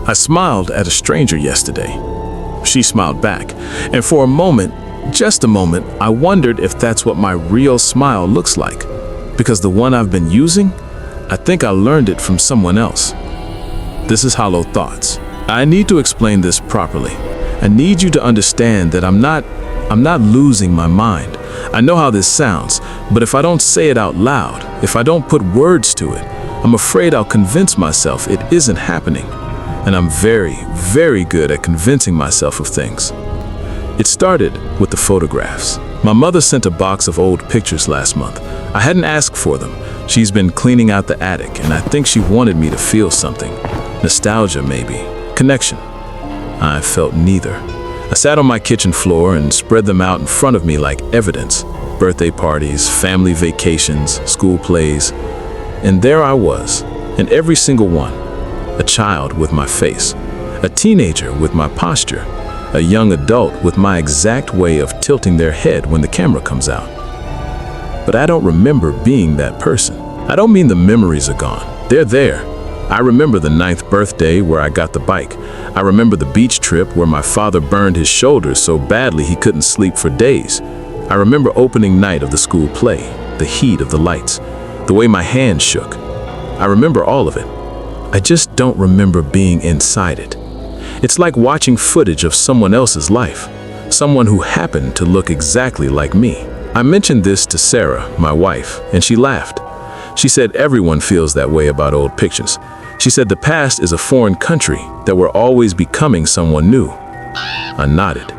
I smiled at a stranger yesterday. She smiled back, and for a moment, just a moment, I wondered if that's what my real smile looks like. Because the one I've been using, I think I learned it from someone else. This is Hollow Thoughts. I need to explain this properly. I need you to understand that I'm not losing my mind. I know how this sounds, but if I don't say it out loud, if I don't put words to it, I'm afraid I'll convince myself it isn't happening. And I'm very, very good at convincing myself of things. It started with the photographs. My mother sent a box of old pictures last month. I hadn't asked for them. She's been cleaning out the attic, and I think she wanted me to feel something. Nostalgia, maybe. Connection. I felt neither. I sat on my kitchen floor and spread them out in front of me like evidence. Birthday parties, family vacations, school plays. And there I was, in every single one. A child with my face. A teenager with my posture. A young adult with my exact way of tilting their head when the camera comes out. But I don't remember being that person. I don't mean the memories are gone. They're there. I remember the 9th birthday where I got the bike. I remember the beach trip where my father burned his shoulders so badly he couldn't sleep for days. I remember opening night of the school play, the heat of the lights, the way my hands shook. I remember all of it. I just don't remember being inside it. It's like watching footage of someone else's life, someone who happened to look exactly like me. I mentioned this to Sarah, my wife, and she laughed. She said everyone feels that way about old pictures. She said the past is a foreign country, that we're always becoming someone new. I nodded.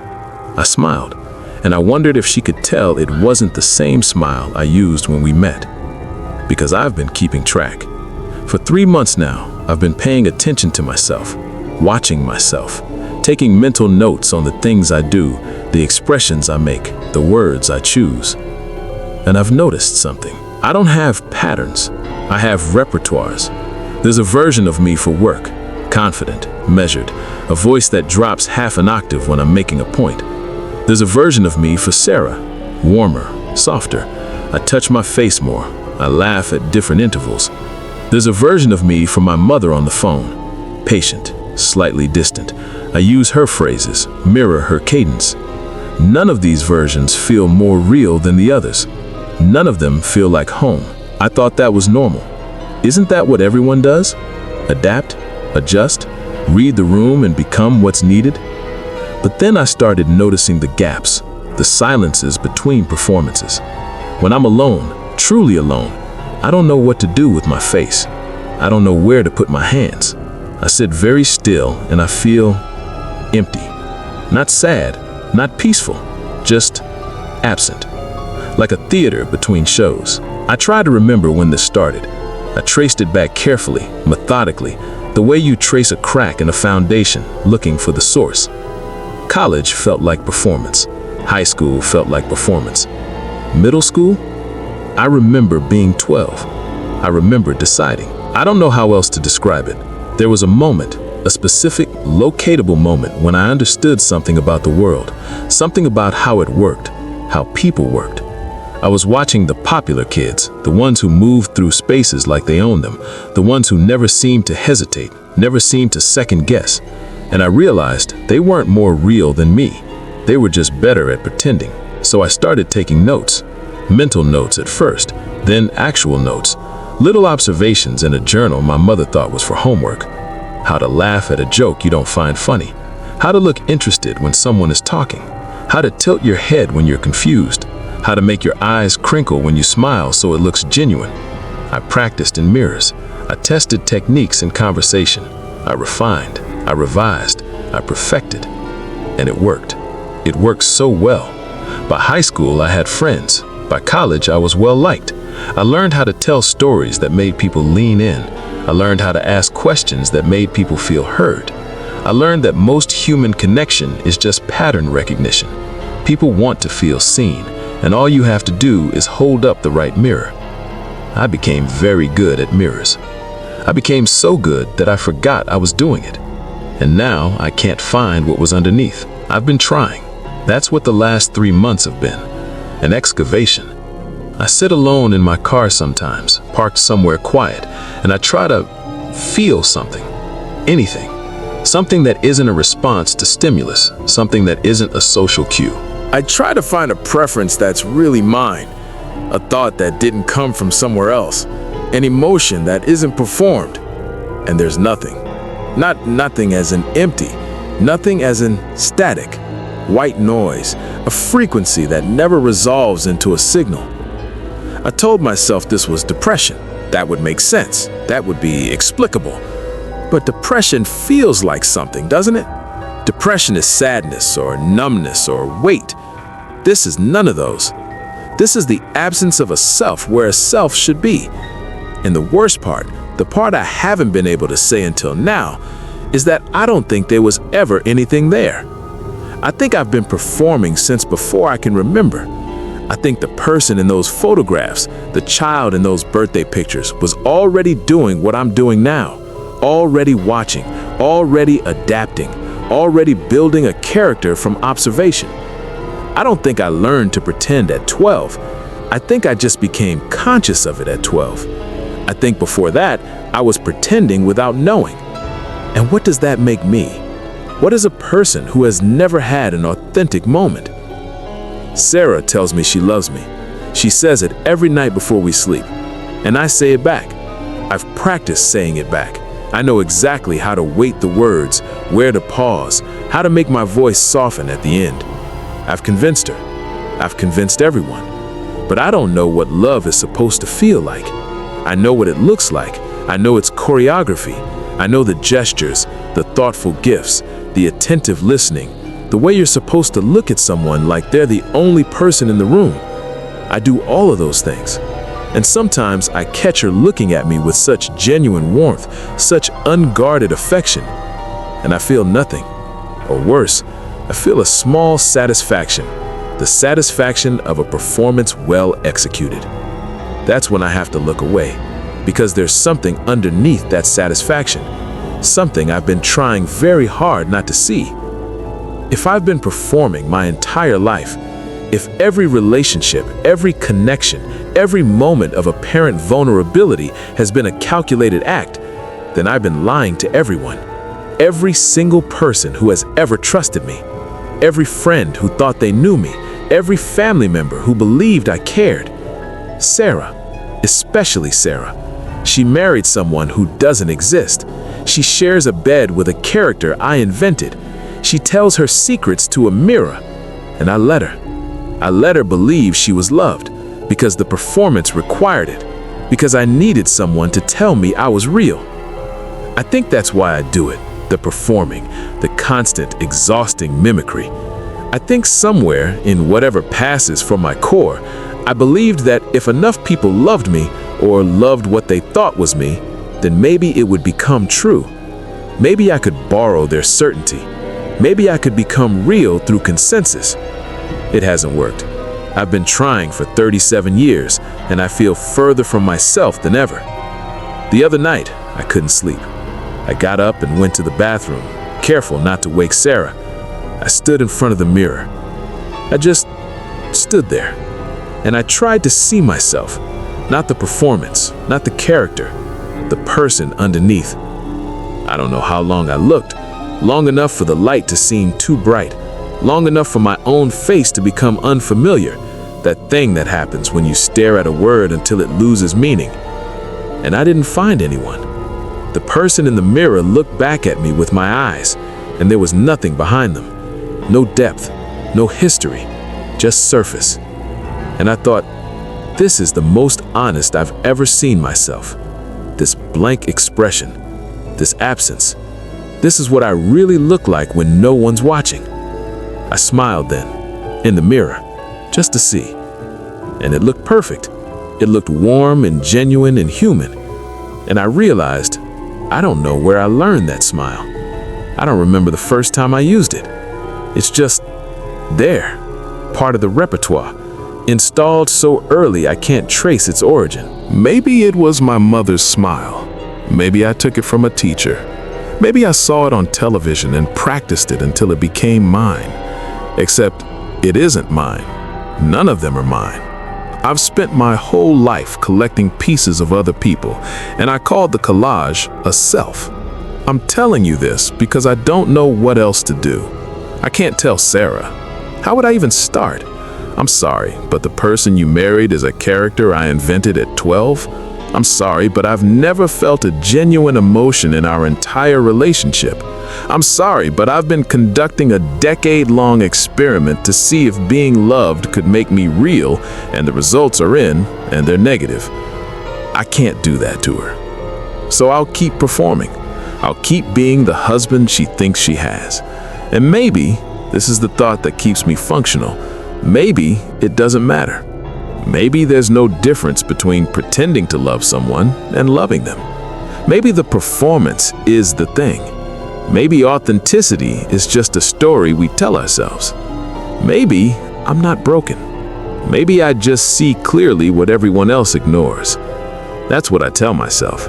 I smiled, and I wondered if she could tell it wasn't the same smile I used when we met. Because I've been keeping track. For 3 months now, I've been paying attention to myself, watching myself, taking mental notes on the things I do, the expressions I make, the words I choose. And I've noticed something. I don't have patterns. I have repertoires. There's a version of me for work, confident, measured, a voice that drops half an octave when I'm making a point. There's a version of me for Sarah, warmer, softer. I touch my face more. I laugh at different intervals. There's a version of me for my mother on the phone, patient, slightly distant. I use her phrases, mirror her cadence. None of these versions feel more real than the others. None of them feel like home. I thought that was normal. Isn't that what everyone does? Adapt, adjust, read the room and become what's needed? But then I started noticing the gaps, the silences between performances. When I'm alone, truly alone, I don't know what to do with my face. I don't know where to put my hands. I sit very still and I feel empty. Not sad, not peaceful, just absent. Like a theater between shows. I try to remember when this started. I traced it back carefully, methodically, the way you trace a crack in a foundation, looking for the source. College felt like performance. High school felt like performance. Middle school? I remember being 12. I remember deciding. I don't know how else to describe it. There was a moment, a specific, locatable moment when I understood something about the world, something about how it worked, how people worked. I was watching the popular kids, the ones who moved through spaces like they owned them, the ones who never seemed to hesitate, never seemed to second guess. And I realized they weren't more real than me. They were just better at pretending. So I started taking notes. Mental notes at first, then actual notes. Little observations in a journal my mother thought was for homework. How to laugh at a joke you don't find funny. How to look interested when someone is talking. How to tilt your head when you're confused. How to make your eyes crinkle when you smile so it looks genuine. I practiced in mirrors. I tested techniques in conversation. I refined. I revised. I perfected. And it worked. It worked so well. By high school, I had friends. By college, I was well liked. I learned how to tell stories that made people lean in. I learned how to ask questions that made people feel heard. I learned that most human connection is just pattern recognition. People want to feel seen. And all you have to do is hold up the right mirror. I became very good at mirrors. I became so good that I forgot I was doing it. And now I can't find what was underneath. I've been trying. That's what the last 3 months have been. An excavation. I sit alone in my car sometimes, parked somewhere quiet, and I try to feel something. Anything. Something that isn't a response to stimulus, something that isn't a social cue. I try to find a preference that's really mine, a thought that didn't come from somewhere else, an emotion that isn't performed. And there's nothing. Not nothing as in empty, nothing as in static, white noise, a frequency that never resolves into a signal. I told myself this was depression. That would make sense. That would be explicable. But depression feels like something, doesn't it? Depression is sadness or numbness or weight. This is none of those. This is the absence of a self where a self should be. And the worst part, the part I haven't been able to say until now, is that I don't think there was ever anything there. I think I've been performing since before I can remember. I think the person in those photographs, the child in those birthday pictures, was already doing what I'm doing now. Already watching, already adapting, already building a character from observation. I don't think I learned to pretend at 12. I think I just became conscious of it at 12. I think before that, I was pretending without knowing. And what does that make me? What is a person who has never had an authentic moment? Sarah tells me she loves me. She says it every night before we sleep. And I say it back. I've practiced saying it back. I know exactly how to weight the words, where to pause, how to make my voice soften at the end. I've convinced her. I've convinced everyone. But I don't know what love is supposed to feel like. I know what it looks like. I know its choreography. I know the gestures, the thoughtful gifts, the attentive listening, the way you're supposed to look at someone like they're the only person in the room. I do all of those things. And sometimes I catch her looking at me with such genuine warmth, such unguarded affection, and I feel nothing. Or worse, I feel a small satisfaction, the satisfaction of a performance well executed. That's when I have to look away, because there's something underneath that satisfaction, something I've been trying very hard not to see. If I've been performing my entire life, if every relationship, every connection, every moment of apparent vulnerability has been a calculated act, then I've been lying to everyone. Every single person who has ever trusted me, every friend who thought they knew me, every family member who believed I cared. Sarah, especially Sarah. She married someone who doesn't exist. She shares a bed with a character I invented. She tells her secrets to a mirror, and I let her. I let her believe she was loved because the performance required it, because I needed someone to tell me I was real. I think that's why I do it, the performing, the constant, exhausting mimicry. I think somewhere in whatever passes from my core, I believed that if enough people loved me or loved what they thought was me, then maybe it would become true. Maybe I could borrow their certainty. Maybe I could become real through consensus. It hasn't worked. I've been trying for 37 years, and I feel further from myself than ever. The other night, I couldn't sleep. I got up and went to the bathroom, careful not to wake Sarah. I stood in front of the mirror. I just stood there, and I tried to see myself, not the performance, not the character, the person underneath. I don't know how long I looked, long enough for the light to seem too bright, long enough for my own face to become unfamiliar, that thing that happens when you stare at a word until it loses meaning. And I didn't find anyone. The person in the mirror looked back at me with my eyes, and there was nothing behind them. No depth, no history, just surface. And I thought, this is the most honest I've ever seen myself. This blank expression, this absence. This is what I really look like when no one's watching. I smiled then, in the mirror, just to see. And it looked perfect. It looked warm and genuine and human. And I realized, I don't know where I learned that smile. I don't remember the first time I used it. It's just there, part of the repertoire, installed so early I can't trace its origin. Maybe it was my mother's smile. Maybe I took it from a teacher. Maybe I saw it on television and practiced it until it became mine. Except it isn't mine. None of them are mine. I've spent my whole life collecting pieces of other people, and I called the collage a self. I'm telling you this because I don't know what else to do. I can't tell Sarah. How would I even start? I'm sorry, but the person you married is a character I invented at 12. I'm sorry, but I've never felt a genuine emotion in our entire relationship. I'm sorry, but I've been conducting a decade-long experiment to see if being loved could make me real, and the results are in, and they're negative. I can't do that to her. So I'll keep performing. I'll keep being the husband she thinks she has. And maybe, this is the thought that keeps me functional, maybe it doesn't matter. Maybe there's no difference between pretending to love someone and loving them. Maybe the performance is the thing. Maybe authenticity is just a story we tell ourselves. Maybe I'm not broken. Maybe I just see clearly what everyone else ignores. That's what I tell myself.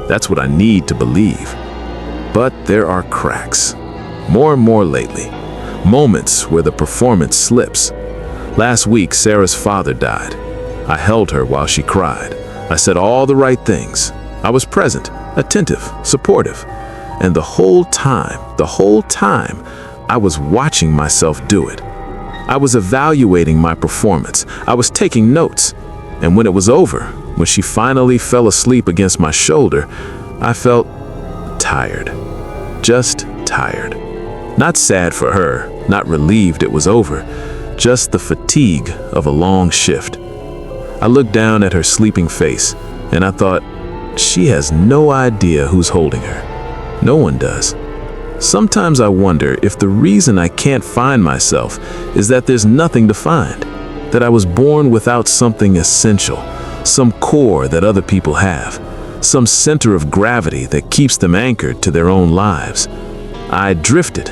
That's what I need to believe. But there are cracks. More and more lately. Moments where the performance slips. Last week, Sarah's father died. I held her while she cried. I said all the right things. I was present, attentive, supportive. And the whole time, I was watching myself do it. I was evaluating my performance. I was taking notes. And when it was over, when she finally fell asleep against my shoulder, I felt tired. Just tired. Not sad for her, not relieved it was over, just the fatigue of a long shift. I looked down at her sleeping face, and I thought, she has no idea who's holding her. No one does. Sometimes I wonder if the reason I can't find myself is that there's nothing to find, that I was born without something essential, some core that other people have, some center of gravity that keeps them anchored to their own lives. I drifted.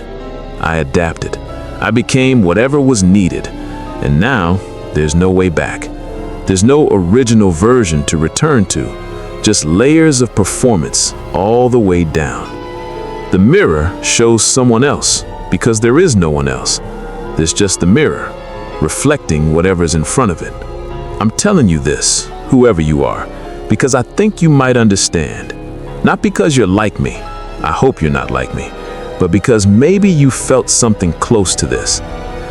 I adapted. I became whatever was needed. And now, there's no way back. There's no original version to return to, just layers of performance all the way down. The mirror shows someone else because there is no one else. There's just the mirror, reflecting whatever's in front of it. I'm telling you this, whoever you are, because I think you might understand. Not because you're like me. I hope you're not like me. But because maybe you felt something close to this.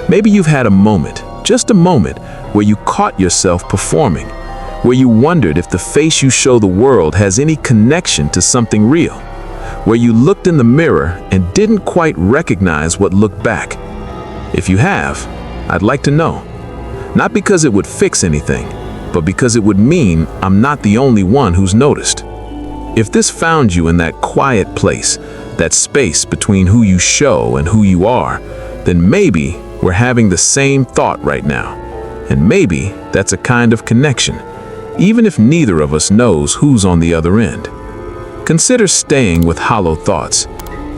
Maybe you've had a moment, just a moment, where you caught yourself performing, where you wondered if the face you show the world has any connection to something real, where you looked in the mirror and didn't quite recognize what looked back. If you have, I'd like to know. Not because it would fix anything, but because it would mean I'm not the only one who's noticed. If this found you in that quiet place, that space between who you show and who you are, then maybe we're having the same thought right now. And maybe that's a kind of connection, even if neither of us knows who's on the other end. Consider staying with hollow thoughts,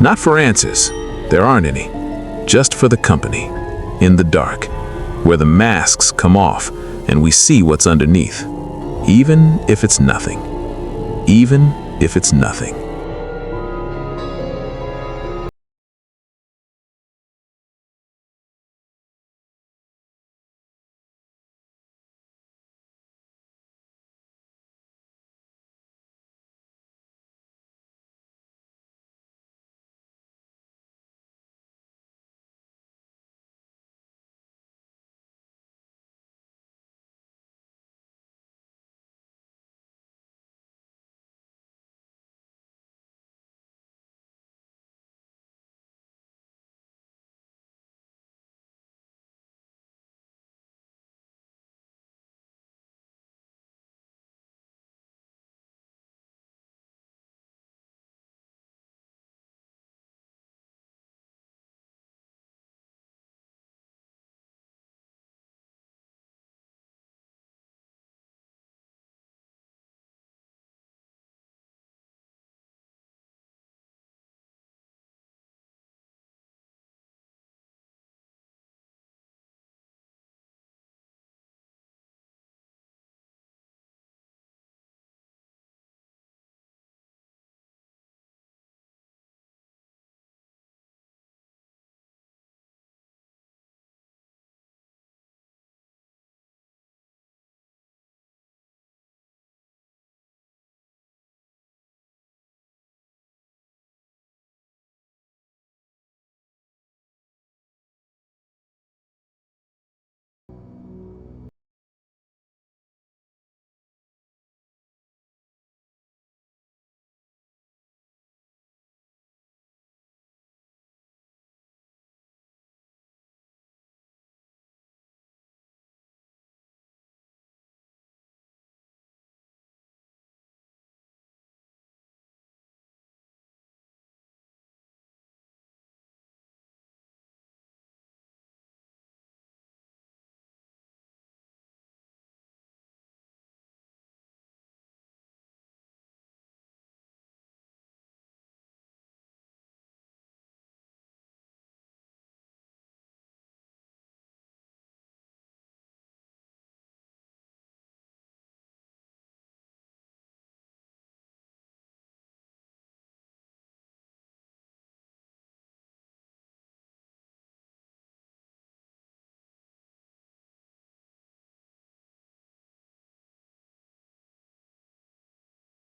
not for answers, there aren't any, just for the company, in the dark, where the masks come off and we see what's underneath, even if it's nothing. Even if it's nothing.